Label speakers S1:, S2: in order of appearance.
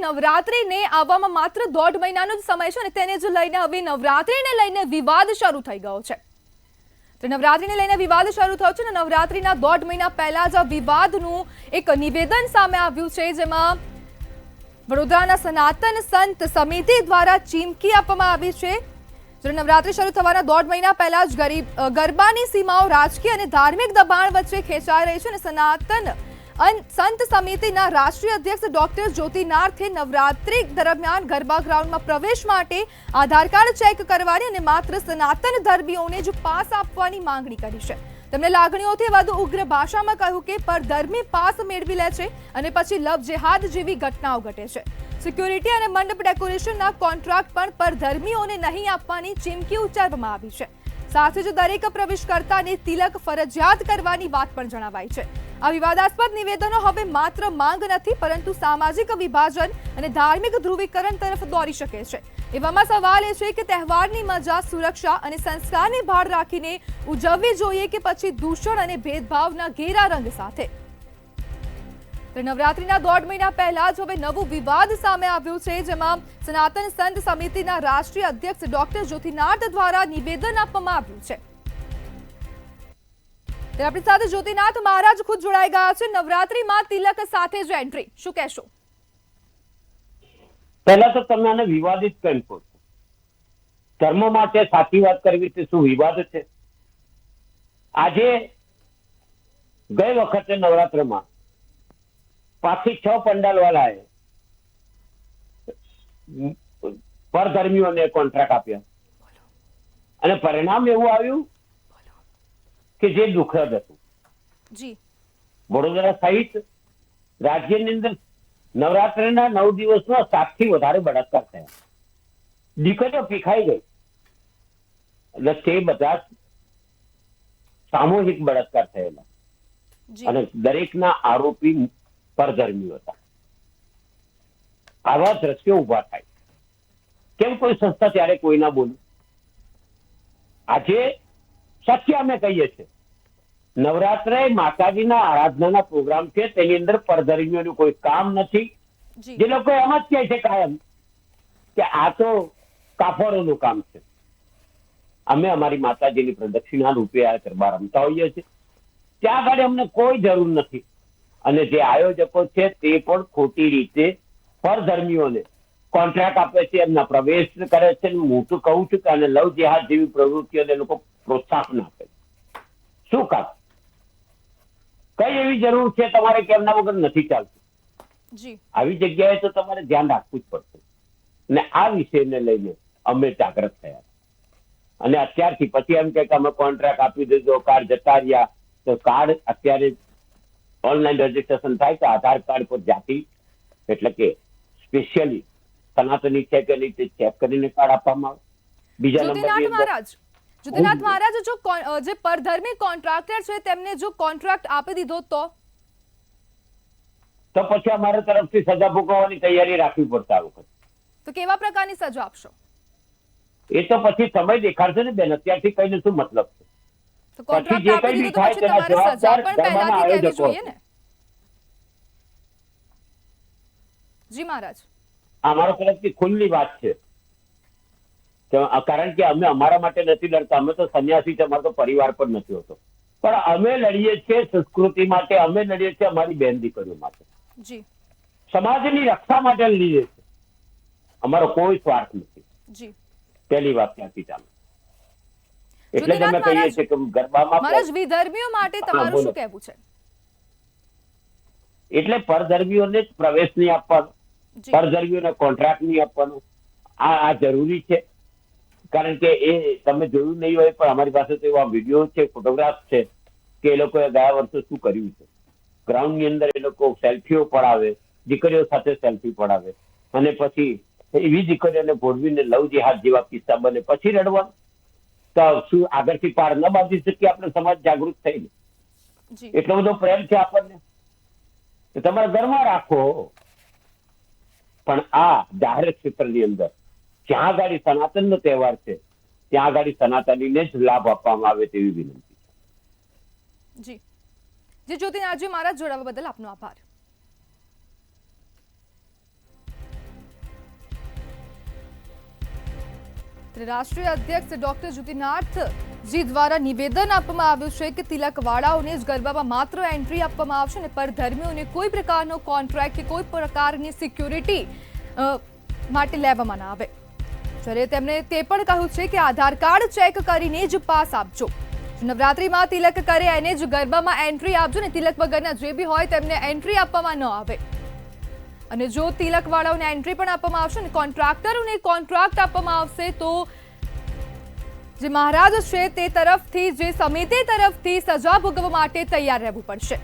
S1: નવરાત્રીને આવવામાં માત્ર 1.5 મહિનાનો જ સમય છે અને તેને જ લઈને હવે નવરાત્રીને લઈને વિવાદ શરૂ થઈ ગયો છે। તો નવરાત્રીને લઈને વિવાદ શરૂ થયો છે અને નવરાત્રીના 1.5 મહિના પહેલા જ આ વિવાદનું એક નિવેદન સામે આવ્યું છે, જેમાં વડોદરાના સનાતન સંત સમિતિ દ્વારા ચીમકી આપવામાં આવી છે। જો નવરાત્રી શરૂ થવાના 1.5 મહિના પહેલા જ ગરબાની સીમાઓ રાજકીય અને ધાર્મિક દબાણ વચ્ચે ખેંચાઈ રહી છે અને સનાતન સંત સમિતિના રાષ્ટ્રીય અધ્યક્ષ ડોક્ટર જ્યોતિનાથે નવરાત્રી દરમિયાન ગરબા ગ્રાઉન્ડમાં પ્રવેશ માટે આધાર કાર્ડ ચેક કરવાની અને માત્ર સનાતન ધર્મીઓને જ પાસ આપવાની માંગણી કરી છે। તેમણે લાગણીઓથી વધુ ઉગ્ર ભાષામાં કહ્યું કે પરધર્મી પાસ મેળવી લે છે અને પછી લવ જેહાદ જેવી ઘટનાઓ ઘટે છે। સિક્યુરિટી અને મંડપ ડેકોરેશનના કોન્ટ્રાક્ટ પણ પરધર્મીઓને નહીં આપવાની ચીમકી ઉચ્ચારવામાં આવી છે। સાથે જ દરેક પ્રવેશકર્તાને તિલક ફરજિયાત કરવાની વાત પણ જણાવાઈ છે। આ વિવાદાસ્પદ નિવેદનો હવે માત્ર માંગ નથી, પરંતુ સામાજિક વિભાજન અને ધાર્મિક ધ્રુવીકરણ તરફ દોરી શકે છે। એવામાં સવાલ એ છે કે તહેવારની મજા સુરક્ષા અને સંસ્કારની ભાળ રાખીને ઉજવવી જોઈએ કે પછી દૂષણ અને ભેદભાવના ઘેરા રંગ સાથે। તો નવરાત્રીના 1.5 મહિના પહેલા જ હવે નવું વિવાદ સામે આવ્યું છે, જેમાં સનાતન સંત સમિતિના રાષ્ટ્રીય અધ્યક્ષ ડોક્ટર જ્યોતિનાથ દ્વારા નિવેદન આપવામાં આવ્યું છે। આપણી સાથે જ્યોતિનાથ મહારાજ ખુદ જોડાઈ ગયા છે। નવરાત્રીમાં તિલક સાથે જ એન્ટ્રી, શું કહેશો?
S2: પહેલા તો તમે આને વિવાદિત કેમ કહો છો? ધર્મ માટે સાચી વાત કરવી તે શું વિવાદ છે? આજે ગઈ વખતે નવરાત્રમાં 5 થી 6 પંડાલ વાળાએ પરધર્મીઓને કોન્ટ્રાક્ટ આપ્યા અને પરિણામ એવું આવ્યું કે જે દુઃખદ હતું। વડોદરા સહિત રાજ્યની અંદર નવરાત્રિના 9 દિવસમાં 7 થી વધારે બળાત્કાર થયા। દીકરીઓ પીખાઈ ગઈ એટલે તે બધા સામૂહિક બળાત્કાર થયેલા અને દરેકના આરોપી પરધર્મીઓ હતા। આવા દ્રશ્યો ઉભા થાય, કેમ કોઈ સંસ્થા ત્યારે કોઈ ના બોલું? આજે સત્ય અમે કહીએ છીએ, નવરાત્રે માતાજીના આરાધનાના પ્રોગ્રામ છે, તેની અંદર પરધર્મીઓનું કોઈ કામ નથી। જે લોકો એમ જ કહે છે કાયમ કે આ તો કાફરોનું કામ છે। અમે અમારી માતાજીની પ્રદક્ષિણા રૂપે આ ગરબા રમતા હોઈએ છીએ, ત્યાં આગળ અમને કોઈ જરૂર નથી। અને જે આયોજકો છે તે પણ ખોટી રીતે પરધર્મીઓને કોન્ટ્રાક્ટ આપે છે, એમના પ્રવેશ કરે છે। હું તો કહું છું કે આને લવ જેહાદ જેવી પ્રવૃત્તિઓને લોકો પ્રોત્સાહન આપે। શું કામ? કઈ એવી જરૂર છે તમારે કે એમના વગર નથી ચાલતું? આવી જગ્યાએ તો તમારે ધ્યાન રાખવું જ પડશે। અને આ વિષયને લઈને અમે જાગૃત થયા અને અત્યારથી પછી એમ કે અમે કોન્ટ્રાક્ટ આપી દીધો, કાર્ડ જતા રહ્યા, તો કાર્ડ અત્યારે ઓનલાઈન રજીસ્ટ્રેશન થાય તો આધાર કાર્ડ પર જાતિ એટલે કે સ્પેશિયલી સનાતની છે કે નહીં તે ચેક કરીને કાર્ડ આપવામાં આવે। બીજા નંબર
S1: જ્યોતિનાથ મહારાજ, જો જે પરધર્મી કોન્ટ્રાક્ટર છે તેમને જો કોન્ટ્રાક્ટ આપી દીધો તો
S2: પછી અમારા તરફથી સજા ભોગવવાની તૈયારી રાખવી પડશે। આ વખતે
S1: તો કેવા પ્રકારની સજા આપશો?
S2: એ તો પછી સમય દેખાડશે ને બેન, અત્યારથી કઈને શું મતલબ છે?
S1: તો કોન્ટ્રાક્ટ આપી દીધો તો પછી તમારે સજા પણ પહેલાથી કહેવી જોઈએ ને? જી મહારાજ,
S2: અમારા તરફથી ખુલ્લી વાત છે, કારણ કે અમે અમારા માટે નથી લડતા। અમે તો સંન્યાસી છે, અમારો તો પરિવાર પણ નથી હોતો, પણ અમે લડીએ છીએ સંસ્કૃતિ માટે, અમે લડીએ છીએ અમારી બેન દીકરીઓ માટે, સમાજની રક્ષા માટે લડીએ છીએ। અમારો કોઈ સ્વાર્થ નથી। પહેલી વાત ત્યાંથી ચાલે, એટલે જ અમે કહીએ છીએ કે ગરબામાં
S1: મહારાજ વિધર્મીઓ માટે તમારું શું કહેવું છે?
S2: એટલે પરધર્મીઓને પ્રવેશ નહીં આપવાનો, પરધર્મીઓને કોન્ટ્રાક્ટ નહીં આપવાનો, આ જરૂરી છે। કારણ કે એ તમે જોયું નહીં હોય પણ અમારી પાસે તો એવા વિડીયો છે, ફોટોગ્રાફ છે કે એ લોકોએ ગયા વર્ષે શું કર્યું છે। ગ્રાઉન્ડની અંદર એ લોકો સેલ્ફીઓ પડાવે, દીકરીઓ સાથે સેલ્ફી પડાવે અને પછી એવી દીકરીઓને ભોળવીને લવ જેહાદ જેવા કિસ્સા બને, પછી રડવાનું? તો શું આગળથી પાર ન બાંધી શકીએ આપણે સમાજ જાગૃત થઈને? એટલો બધો પ્રેમ છે આપણને, તમારા ઘરમાં રાખો, પણ આ જાહેર ક્ષેત્રની અંદર જ્યાં આગળ સનાતનનો તહેવાર છે ત્યાં આગળ સનાતનીને જ લાભ આપવામાં આવે તેવી વિનંતી
S1: છે। જી જ્યોતિનાથજી મહારાજ, જોડાવા બદલ આપનો આભાર। રાષ્ટ્રીય અધ્યક્ષ ડોક્ટર જ્યોતિનાથજી દ્વારા નિવેદન આપવામાં આવ્યું છે કે તિલકવાળાઓને જ ગરબામાં માત્ર એન્ટ્રી આપવામાં આવશે અને પરધર્મીઓને કોઈ પ્રકારનો કોન્ટ્રાક્ટ કે કોઈ પ્રકારની સિક્યુરિટી માટે લેવામાં ના આવે. જ્યારે તેમણે તે પણ કહ્યું છે કે આધાર કાર્ડ ચેક કરીને જ પાસ આપજો. નવરાત્રીમાં તિલક કરે એને જ ગરબામાં એન્ટ્રી આપજો ને તિલક વગરના જે બી હોય તેમને એન્ટ્રી આપવામાં ન આવે. અને જો તિલકવાળાઓને એન્ટ્રી પણ આપવામાં આવશે ને કોન્ટ્રાક્ટરોને કોન્ટ્રાક્ટ આપવામાં આવશે તો જે મહારાજ છે તે તરફથી જે સમિતિ તરફથી સજા ભોગવવા માટે તૈયાર રહેવું પડશે.